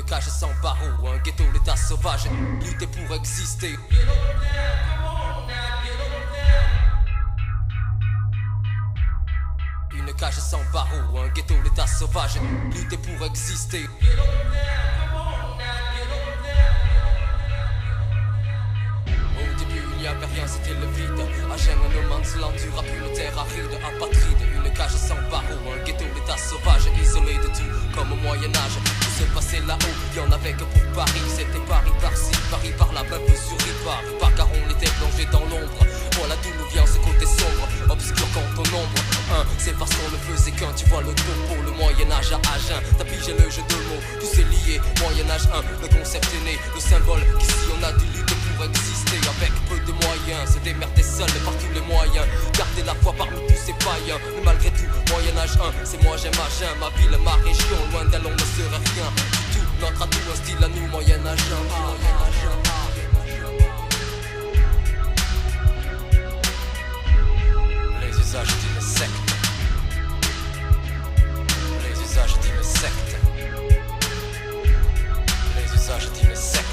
cage sans barreaux, un ghetto l'état sauvage, lutter pour exister. Une cage sans barreaux, un ghetto l'état sauvage, lutter pour exister. Au début il n'y avait rien, c'était le vide. Agen, un no man's land, du rap, une terre aride, apatride. Une cage sans barreaux, un ghetto l'état sauvage, isolé de tout comme au Moyen-Âge. Tout se passait là-haut, il y en avait que pour Paris. C'était Paris par-ci, Paris par-là, même peu sur Paris par car on était plongé dans l'ombre. Voilà d'où nous vient ce côté sombre, obscur quant au nombre. C'est parce qu'on ne faisait qu'un, tu vois le topo, le Moyen-Âge à Agen. T'as pigé le jeu de mots, tout c'est lié. Moyen-Âge 1, le concept est né, le symbole qu'ici on a dû lutter pour exister. Avec peu de moyens, se démerder seul par tous les moyens. Garder la foi parmi tous ces païens. Mais malgré tout, Moyen-Âge 1, c'est moi j'aime Agen. Ma ville, ma région, loin d'elle on ne serait rien. Tout notre atout, un style à nous, Moyen-Âge 1. Les usages d'une secte. Les usages d'une secte. Les usages d'une secte.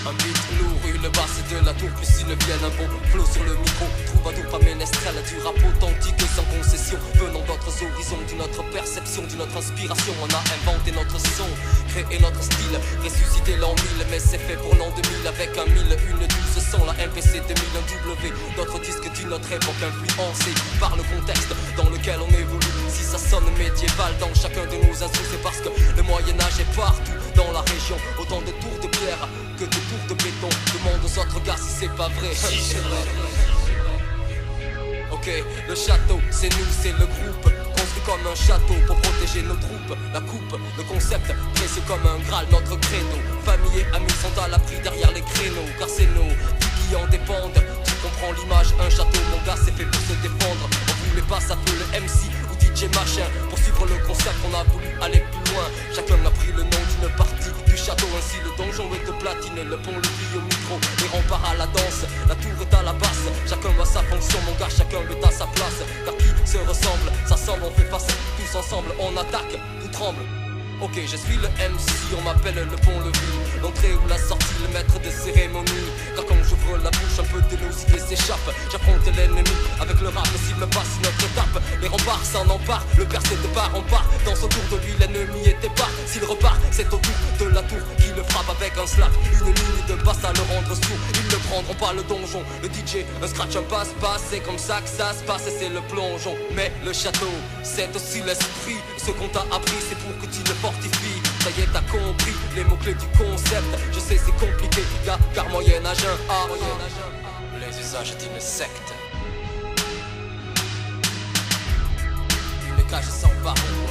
Un beat lourd, une basse de la tour, plus une vienne, un beau flow sur le micro. Troubadour, pas ménestrel, du rap authentique sans concession. Venant d'autres horizons, d'une autre perception, d'une autre inspiration. On a inventé notre son, créé notre style, ressuscité l'an 1000. Mais c'est fait pour l'an 2000 avec un 1000, une douce son, la MPC 2000, un W. D'autres disques d'une autre époque influencés par le contexte dans lequel on évolue. Si ça sonne médiéval dans chacun de nos instruments, c'est parce que le Moyen-Âge est partout dans la région. Autant de tours de pierre que de tours de béton. Demande aux autres gars si c'est pas vrai. Si c'est vrai. Ok, le château, c'est nous, c'est le groupe. Construit comme un château pour protéger nos troupes. La coupe, le concept, précieux comme un graal, notre credo. Famille et amis sont à l'abri derrière les créneaux. Car c'est nos vies qui en dépendent. Tu comprends l'image, un château, mon gars, c'est fait pour se défendre. On voulait pas s'appeler le MC ou DJ machin. Pour suivre le concept, on a voulu aller plus loin. Chacun a pris le nom d'une partie du château. Ainsi le donjon est de platine, le pont, le au micro, les remparts à la danse, la tour est à la basse. Chacun a sa fonction, mon gars, chacun est à sa place. Car qui se ressemble, ça semble, on fait face tous ensemble, on attaque, tout tremble. Ok, je suis le MC, on m'appelle le pont-levis. L'entrée ou la sortie, le maître de cérémonie. Car quand j'ouvre la bouche, un peu de nos idées s'échappe. J'affronte l'ennemi avec le rap, s'il me passe notre étape. Les remparts s'en emparent, le percé de part en part. Dans autour de lui, l'ennemi était pas. S'il repart, c'est autour de la tour qui le frappe avec un slap. Une ligne de basse à le rendre sourd. Ils ne prendront pas le donjon, le DJ, un scratch, un passe-passe. C'est comme ça que ça se passe et c'est le plongeon. Mais le château, c'est aussi l'esprit. Ce qu'on t'a appris, c'est pour que tu le fortifies. Ça y est, t'as compris les mots-clés du concept. Je sais, c'est compliqué, gars, car Moyen-Âge 1. Les usages d'une secte. Une cage sans barreaux.